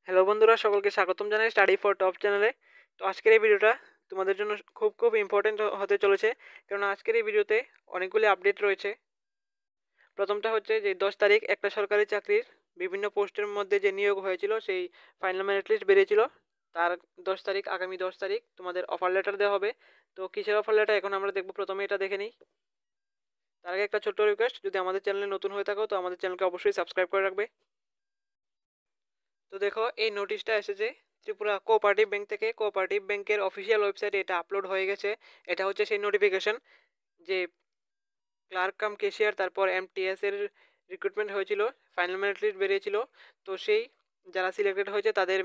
Hello বন্ধুরা, সকলকে স্বাগতম জানাই স্টাডি ফর টপ চ্যানেলে। তো আজকের এই ভিডিওটা তোমাদের জন্য খুব খুব ইম্পর্টেন্ট হতে চলেছে, কারণ আজকের এই ভিডিওতে অনেকগুলি আপডেট রয়েছে। প্রথমটা হচ্ছে যে 10 তারিখ একটা সরকারি চাকরির বিভিন্ন পোস্টের মধ্যে যে নিয়োগ হয়েছিল সেই ফাইনাল মেরিট লিস্ট বেরিয়েছিল। তার 10 তারিখ, আগামী 10 তারিখ তোমাদের অফার লেটার দেওয়া হবে। তো কিসের অফার লেটার এখন আমরা দেখবো, প্রথমে এটা দেখে নিই। তার আগে একটা ছোট্ট রিকোয়েস্ট, যদি আমাদের চ্যানেলে নতুন হয়ে থাকো তো আমাদের চ্যানেলকে অবশ্যই সাবস্ক্রাইব করে রাখবে। তো দেখো, এই নোটিশটা এসেছে ত্রিপুরা কোঅপারেটিভ ব্যাংক থেকে। কোঅপারেটিভ ব্যাংকের অফিসিয়াল ওয়েবসাইটে এটা আপলোড হয়ে গেছে। এটা হচ্ছে সেই নোটিফিকেশন যে ক্লার্ক কাম কেশিয়ার, তারপর এমটিএস এর রিক্রুটমেন্ট হয়েছিল, ফাইনাল মেরিট লিস্ট বেরিয়েছিল। তো সেই যারা সিলেক্টেড হয়েছে তাদের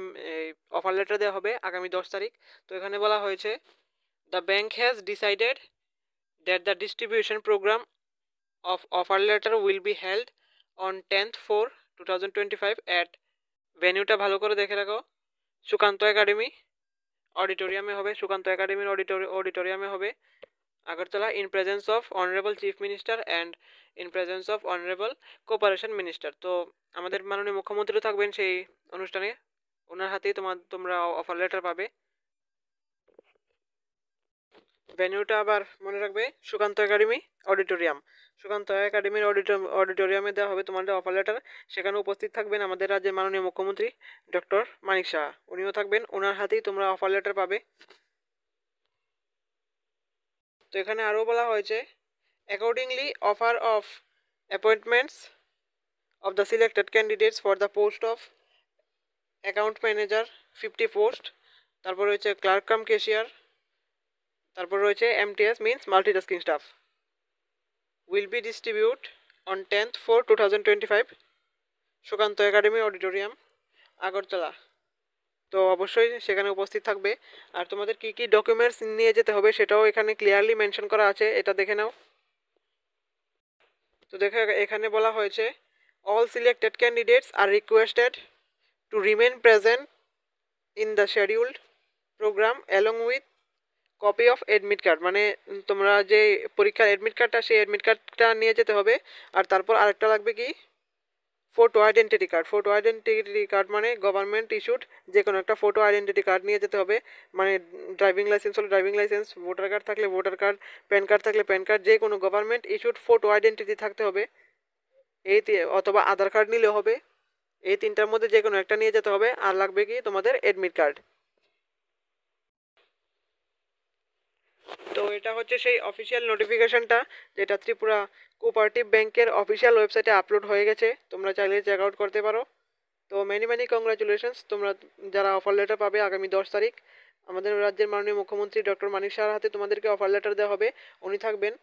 অফার লেটার দেওয়া হবে আগামী 10 তারিখ। তো এখানে বলা হয়েছে, the bank has decided that the distribution program of offer letter will be held on 10/4/2025 at ভেন্যুটা ভালো করে দেখে রাখো, সুকান্ত একাডেমি অডিটোরিয়ামে হবে। সুকান্ত একাডেমির অডিটোরিয়ামে হবে, Agartala, in presence of honourable chief minister and in presence of honourable cooperation minister. তো আমাদের মাননীয় মুখ্যমন্ত্রী থাকবেন সেই অনুষ্ঠানে, ওনার হাতেই তোমরা অফার লেটার পাবে। ভেন্যুটা আবার মনে রাখবে, সুকান্ত একাডেমি অডিটোরিয়াম। সুকান্ত একাডেমির অডিটোরিয়ামে দেওয়া হবে তোমাদের অফার লেটার। সেখানে উপস্থিত থাকবেন আমাদের রাজ্যের মাননীয় মুখ্যমন্ত্রী ডক্টর মানিক সাহা, উনিও থাকবেন, ওনার হাতেই তোমরা অফার লেটার পাবে। তো এখানে আরও বলা হয়েছে, accordingly offer of appointments of the selected candidates for the post of account manager 50 post, তারপর রয়েছে ক্লার্ক কাম কেশিয়ার, তারপর রয়েছে MTS means multitasking staff, will be distributed on 10/4/2025 Sukanta academy auditorium, Agartala. তো অবশ্যই সেখানে উপস্থিত থাকবে। আর তোমাদের কি কি ডকুমেন্টস নিয়ে যেতে হবে সেটাও এখানে ক্লিয়ারলি মেনশন করা আছে, এটা দেখে নাও। তো দেখো, এখানে বলা হয়েছে, all selected candidates are requested to remain present in the scheduled program along with copy of admit card. মানে তোমরা যে পরীক্ষার অ্যাডমিট কার্ডটা, সেই অ্যাডমিট কার্ডটা নিয়ে যেতে হবে। আর তারপর আরেকটা লাগবে কি, photo identity card. Photo identity card মানে গভর্নমেন্ট ইস্যুড যে কোনো একটা ফটো আইডেন্টিটি কার্ড নিয়ে যেতে হবে। মানে ড্রাইভিং লাইসেন্স হলে ড্রাইভিং লাইসেন্স, ভোটার কার্ড থাকলে ভোটার কার্ড, প্যান কার্ড থাকলে প্যান কার্ড, যে কোনো গভর্নমেন্ট ইস্যুড ফটো আইডেন্টিটি থাকতে হবে। অথবা আধার কার্ড নিলেও হবে। এই তিনটার মধ্যে যে কোনো একটা নিয়ে যেতে হবে। আর লাগবে কি, তোমাদের অ্যাডমিট কার্ড। তো এটা হচ্ছে সেই অফিসিয়াল নোটিফিকেশনটা, যেটা ত্রিপুরা কোঅপারেটিভ ব্যাংকের অফিসিয়াল ওয়েবসাইটে আপলোড হয়ে গেছে, তোমরা চাইলে চেক আউট করতে পারো। তো মেনি মেনি কংগ্রাচুলেশনস তোমরা যারা অফার লেটার পাবে আগামী 10 তারিখ। আমাদের রাজ্যের মাননীয় মুখ্যমন্ত্রী ডক্টর মানিক সাহার হাতে তোমাদেরকে অফার লেটার দেওয়া হবে, উনি থাকবেন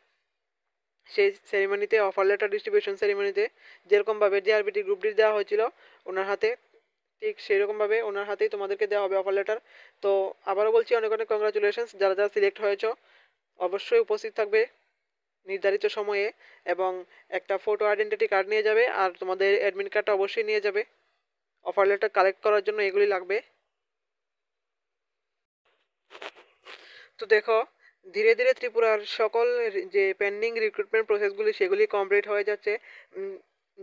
সেই সেরিমনিতে, অফার লেটার ডিস্ট্রিবিউশন সেরিমনিতে। যেরকমভাবে জিআরবিটি গ্রুপ ডি দেওয়া হয়েছিল ওনার হাতে, ঠিক সেরকমভাবে ওনার হাতেই তোমাদেরকে দেওয়া হবে অফার লেটার। তো আবারও বলছি, অনেক অনেক কংগ্রাচুলেশনস যারা যারা সিলেক্ট হয়েছ। অবশ্যই উপস্থিত থাকবে নির্ধারিত সময়ে, এবং একটা ফটো আইডেন্টিটি কার্ড নিয়ে যাবে, আর তোমাদের অ্যাডমিট কার্ডটা অবশ্যই নিয়ে যাবে। অফার লেটার কালেক্ট করার জন্য এগুলি লাগবে। তো দেখো, ধীরে ধীরে ত্রিপুরার সকল যে পেন্ডিং রিক্রুটমেন্ট প্রসেসগুলি সেগুলি কমপ্লিট হয়ে যাচ্ছে।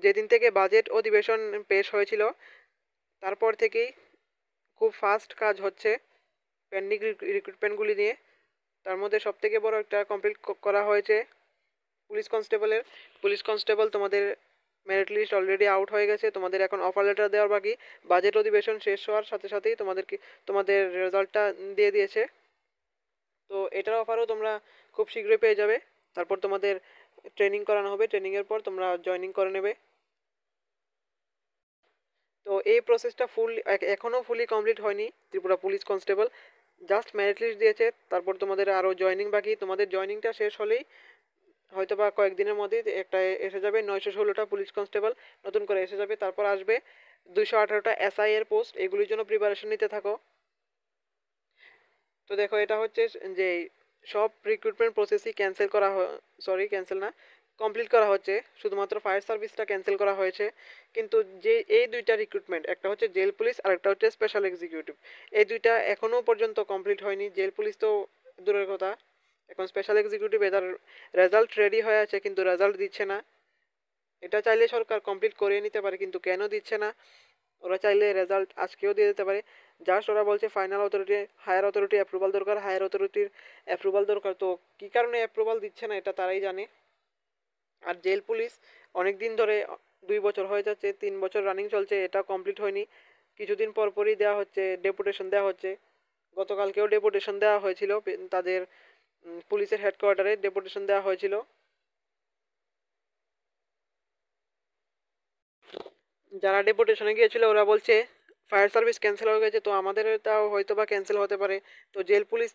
যেদিন থেকে বাজেট অধিবেশন পেশ হয়েছিল তারপর থেকেই খুব ফাস্ট কাজ হচ্ছে পেন্ডিং রিক্রুটমেন্টগুলি নিয়ে। তার মধ্যে সবথেকে বড় একটা কমপ্লিট করা হয়েছে পুলিশ কনস্টেবলের। পুলিশ কনস্টেবল তোমাদের মেরিট লিস্ট অলরেডি আউট হয়ে গেছে, তোমাদের এখন অফার লেটার দেওয়ার বাকি। বাজেট অধিবেশন শেষ হওয়ার সাথে সাথেই তোমাদের রেজাল্টটা দিয়ে দিয়েছে। তো এটার অফারও তোমরা খুব শীঘ্রই পেয়ে যাবে। তারপর তোমাদের ট্রেনিং করানো হবে, ট্রেনিংয়ের পর তোমরা জয়েনিং করে নেবে। তো এই প্রসেসটা এখনও ফুলি কমপ্লিট হয়নি। Tripura police constable just merit list দিয়েছে, তারপর তোমাদের আরও জয়েনিং বাকি। তোমাদের জয়েনিংটা শেষ হলেই হয়তো বা কয়েকদিনের মধ্যেই একটা এসে যাবে 916টা পুলিশ কনস্টেবল নতুন করে এসে যাবে। তারপর আসবে 218টা এসআই এর পোস্ট, এগুলির জন্য প্রিপারেশন নিতে থাকো। তো দেখো, এটা হচ্ছে যে সব রিক্রুটমেন্ট প্রসেসই ক্যান্সেল না, কমপ্লিট করা হচ্ছে। শুধুমাত্র ফায়ার সার্ভিসটা ক্যান্সেল করা হয়েছে। কিন্তু যে এই দুইটা রিক্রুটমেন্ট, একটা হচ্ছে জেল পুলিশ আর একটা হচ্ছে স্পেশাল এক্সিকিউটিভ, এই দুইটা এখনও পর্যন্ত কমপ্লিট হয়নি। জেল পুলিশ তো দূরের কথা, এখন স্পেশাল এক্সিকিউটিভ এটার রেজাল্ট রেডি হয়ে আছে কিন্তু রেজাল্ট দিচ্ছে না। এটা চাইলে সরকার কমপ্লিট করিয়ে নিতে পারে, কিন্তু কেন দিচ্ছে না ওরা চাইলে রেজাল্ট আজকেও দিয়ে দিতে পারে। জাস্ট ওরা বলছে final authority, higher authority approval দরকার, হায়ার অথরিটির অ্যাপ্রুভাল দরকার। তো কী কারণে অ্যাপ্রুভাল দিচ্ছে না এটা তারাই জানে। আর জেল পুলিশ অনেক দিন ধরে 2 বছর হয়ে যাচ্ছে, 3 বছর রানিং চলছে, এটা কমপ্লিট হয়নি। কিছুদিন পরপরই দেওয়া হচ্ছে, ডেপুটেশন দেওয়া হচ্ছে। গতকালকেও ডেপুটেশন দেওয়া হয়েছিল, তাদের পুলিশের হেডকোয়ার্টারে ডেপুটেশন দেওয়া হয়েছিল। যারা ডেপুটেশনে গিয়েছিল ওরা বলছে ফায়ার সার্ভিস ক্যান্সেল হয়ে গেছে, তো আমাদের তাও হয়তো বা ক্যান্সেল হতে পারে। তো জেল পুলিশ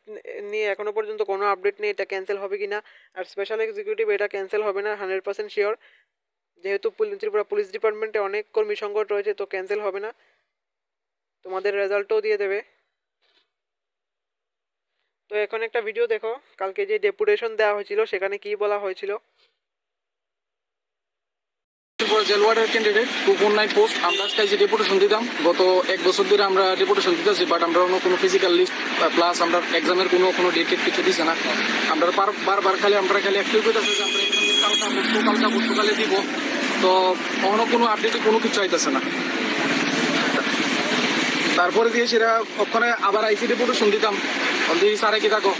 নিয়ে এখনও পর্যন্ত কোনো আপডেট নেই এটা ক্যান্সেল হবে কি না। আর স্পেশাল এক্সিকিউটিভ এটা ক্যান্সেল হবে না 100% শিওর, যেহেতু ত্রিপুরা পুলিশ ডিপার্টমেন্টে অনেক কর্মী সংকট রয়েছে, তো ক্যান্সেল হবে না। তোমাদের রেজাল্টও দিয়ে দেবে। তো এখন একটা ভিডিও দেখো, কালকে যে ডেপুটেশন দেওয়া হয়েছিল সেখানে কি বলা হয়েছিল। জেল ওয়ার্ডের ক্যান্ডিডেট 249 পোস্ট আমরা আজকে যে ডেপুটেশন দিতাম, গত 1 বছর ধরে আমরা ডেপুটেশন দিতেছি, বাট আমরা কোনো ফিজিক্যাল লিস্ট প্লাস আমরা এক্সামের কোনো ডেট কিছু দিছে না। আমরা বারবার খালি একটু করতেছে যে আমরা কালকা পরশুকালে দিব, তো কখনো কোনো আপডেটে কোনো কিছু আইতেছে না। তারপরে দিয়ে সেটা ওখানে আবার আইসি ডেপুটেশন দিতাম, স্যারে কি থাকো,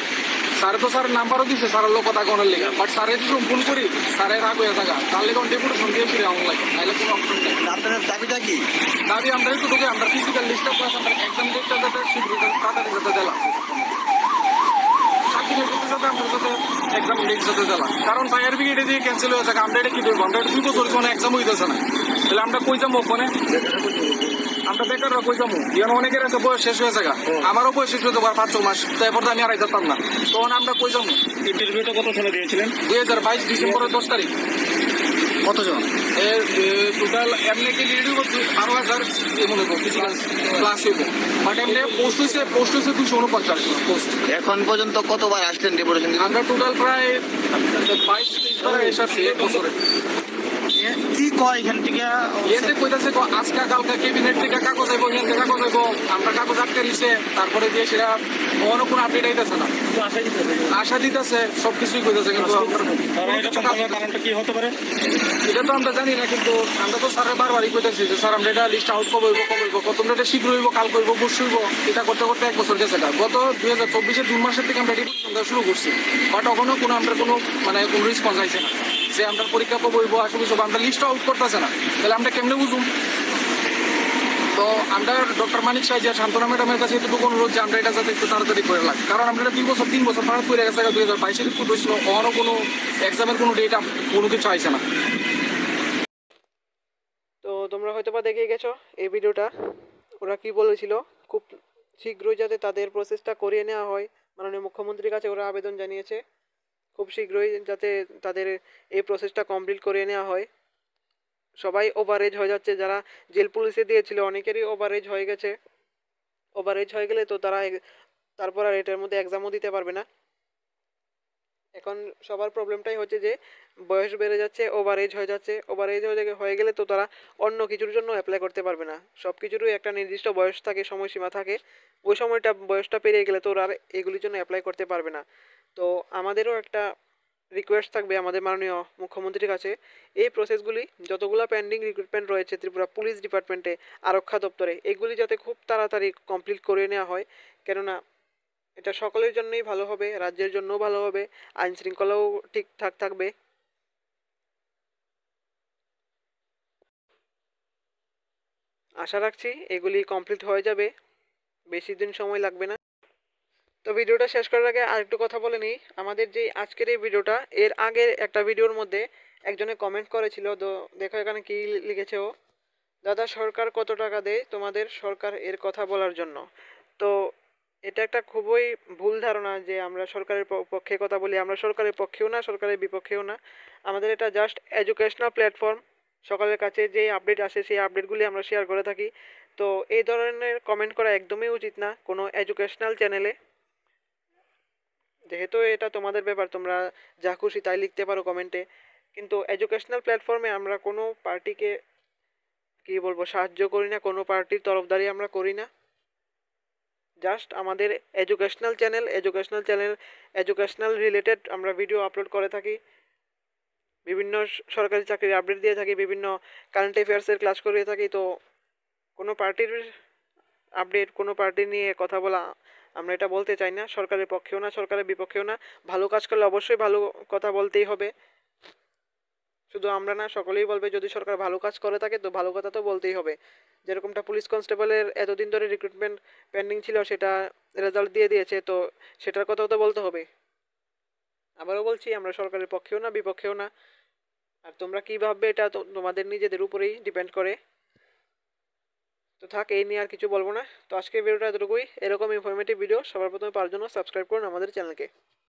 স্যারে তো স্যার নাম্বারও দিচ্ছে, স্যারের লোক কথা কোনের লেগে, বাট স্যারে যদি ফোন করি স্যারের রাগ হয়ে থাকা, তার লেগে ডেপুটেশন দিয়ে ফিরে আমার লাগে, নাহলে কোনো অপশন নেই। আপনাদের দাবিটা কি? দাবি আমরা একটু ঢুকে আমরা ফিজিক্যাল লিস্টটা প্লাস আমরা এক্সাম ডেটটা যাতে তাড়াতাড়ি যাতে দিলাম, এক্সাম ডেট যাতে দিলাম। কারণ ফায়ার ব্রিগেডে দিয়ে ক্যান্সেল হয়ে থাকে, আমরা এটা কি করবো, আমরা এটা 2 বছর কোনো এক্সাম হইতেছে না, তাহলে আমরা কই যাবো ওখানে, আমরা বেকাররা কই যাবো। এখন অনেকের আছে বয়স শেষ হয়ে থাকে, আমারও বয়স শেষ হয়ে যাবো 5-6 মাস, তারপর তো আমি আর যেতাম না, তখন আমরা কই যাবো। ইন্টারভিউটা কত সালে দিয়েছিলেন? 2022 ডিসেম্বরের 10 তারিখ। কতজন? টোটাল এমনি কি রেডি করতে 12,000 মনে করবো ফিজিক্যাল ক্লাস হইব, বাট এমনি পোস্ট হয়েছে 249 পোস্ট। এখন পর্যন্ত কতবার আসলেন ডেপুটেশন? আমরা টোটাল প্রায় 22-23 বার এসেছি এক বছরে। কি কয় এখান থেকে? এতে কইতাছে আজকে কালকে ক্যাবিনেট থেকে কাগজ আইব, এখান থেকে কাগজ আইব, আমরা কাগজ আটকে দিচ্ছে, তারপরে দিয়ে সেটা কোনো আপডেট আইতেছে না। আশা দিতেছে সবকিছুই কইতেছে, কিন্তু কারণটা কি হতে পারে এটা তো আমরা জানি না। কিন্তু আমরা তো স্যারের বারবারই কইতেছি যে স্যার আমরা এটা লিস্ট আউট কবে হইব, তোমরা এটা শীঘ্র হইব, কাল করবো, পরশু হইব, এটা করতে করতে 1 বছর গেছে। গত 2024 জুন মাসের থেকে আমরা ডেপুটেশন দেওয়া শুরু করছি, বাট এখনো কোনো আমরা কোনো রেসপন্স আইছে না যে আমরা পরীক্ষা কবে হইব, আসলে সব আমরা লিস্ট আউট করতেছে না, তাহলে আমরা কেমনে বুঝুম। তো আমরা ডক্টর মানিক সাহেব শান্তনা ম্যাডামের কাছে এটুকু অনুরোধ যে আমরা এটা যাতে একটু তাড়াতাড়ি করে লাগে, কারণ আমরা 3 বছর পার করে গেছে, 2022 রিপোর্ট হয়েছিল, অন্য কোনো এক্সামের কোনো ডেট কোনো কিছু আইছে না। তো তোমরা হয়তো বা দেখে গেছো এই ভিডিওটা, ওরা কি বলেছিল, খুব শীঘ্রই যাতে তাদের প্রসেসটা করিয়ে নেওয়া হয়, মাননীয় মুখ্যমন্ত্রীর কাছে ওরা আবেদন জানিয়েছে খুব শীঘ্রই যাতে তাদের এই প্রসেসটা কমপ্লিট করিয়ে নেওয়া হয়। সবাই ওভারেজ হয়ে যাচ্ছে, যারা জেল পুলিশে দিয়েছিল অনেকেরই ওভারেজ হয়ে গেছে। ওভারেজ হয়ে গেলে তো তারপর আর এটার মধ্যে এক্সামও দিতে পারবে না। এখন সবার প্রবলেমটাই হচ্ছে যে বয়স বেড়ে যাচ্ছে, ওভারেজ হয়ে যাচ্ছে। ওভারেজ হয়ে গেলে তো তারা অন্য কিছুর জন্য অ্যাপ্লাই করতে পারবে না। সব কিছুরই একটা নির্দিষ্ট বয়স থাকে, সময়সীমা থাকে, ওই বয়সটা পেরিয়ে গেলে তো ওরা আর এগুলির জন্য অ্যাপ্লাই করতে পারবে না। তো আমাদেরও একটা রিকোয়েস্ট থাকবে আমাদের মাননীয় মুখ্যমন্ত্রীর কাছে, এই প্রসেসগুলি যতগুলো পেন্ডিং রিক্রুটমেন্ট রয়েছে ত্রিপুরা পুলিশ ডিপার্টমেন্টে, আরক্ষা দপ্তরে, এগুলি যাতে খুব তাড়াতাড়ি কমপ্লিট করে নেওয়া হয়। কেননা এটা সকলের জন্যই ভালো হবে, রাজ্যের জন্যও ভালো হবে, আইন শৃঙ্খলাও ঠিকঠাক থাকবে। আশা রাখছি এগুলি কমপ্লিট হয়ে যাবে, বেশি দিন সময় লাগবে না। তো ভিডিওটা শেষ করার আগে আরেকটু কথা বলে নিই, আমাদের যে আজকের এই ভিডিওটা, এর আগের একটা ভিডিওর মধ্যে একজনে কমেন্ট করেছিল, তো দেখো এখানে কি লিখেছে ও, দাদা সরকার কত টাকা দেয় তোমাদের, সরকার এর কথা বলার জন্য। তো এটা একটা খুবই ভুল ধারণা যে আমরা সরকারের পক্ষে কথা বলি। আমরা সরকারের পক্ষেও না, সরকারের বিপক্ষেও না, আমাদের এটা জাস্ট এডুকেশনাল প্ল্যাটফর্ম। সকালের কাছে যে আপডেট আসে সেই আপডেটগুলি আমরা শেয়ার করে থাকি। তো এই ধরনের কমেন্ট করা একদমই উচিত না কোনো এডুকেশনাল চ্যানেলে। যেহেতু এটা তোমাদের ব্যাপার, তোমরা যা খুশি তাই লিখতে পারো কমেন্টে, কিন্তু এডুকেশনাল প্ল্যাটফর্মে আমরা কোনো পার্টিকে কি বলবো সাহায্য করি না, কোনো পার্টির তরফদারি আমরা করি না। জাস্ট আমাদের এডুকেশনাল রিলেটেড আমরা ভিডিও আপলোড করে থাকি, বিভিন্ন সরকারি চাকরির আপডেট দিয়ে থাকি, বিভিন্ন কারেন্ট অ্যাফেয়ার্সের ক্লাস করিয়ে থাকি। তো কোনো পার্টির আপডেট, কোনো পার্টি নিয়ে কথা বলা আমরা এটা বলতে চাই না, সরকারের পক্ষেও না সরকারের বিপক্ষেও না। ভালো কাজ করলে অবশ্যই ভালো কথা বলতেই হবে, শুধু আমরা না সকলেই বলবে। যদি সরকার ভালো কাজ করে থাকে তো ভালো কথা তো বলতেই হবে। যেরকমটা পুলিশ কনস্টেবলের এতদিন ধরে রিক্রুটমেন্ট পেন্ডিং ছিল, সেটা রেজাল্ট দিয়ে দিয়েছে, তো সেটার কথাও তো বলতে হবে। আবারও বলছি, আমরা সরকারের পক্ষেও না বিপক্ষেও না। আর তোমরা কী ভাববে এটা তো তোমাদের নিজেদের উপরেই ডিপেন্ড করে। তো থাক, এই নিয়ে আর কিছু বলবো না। তো আজকের ভিডিওটা এতটুকুই। এরকম ইনফরমেটিভ ভিডিও সবার প্রথমে পাওয়ার জন্য সাবস্ক্রাইব করুন আমাদের চ্যানেলকে।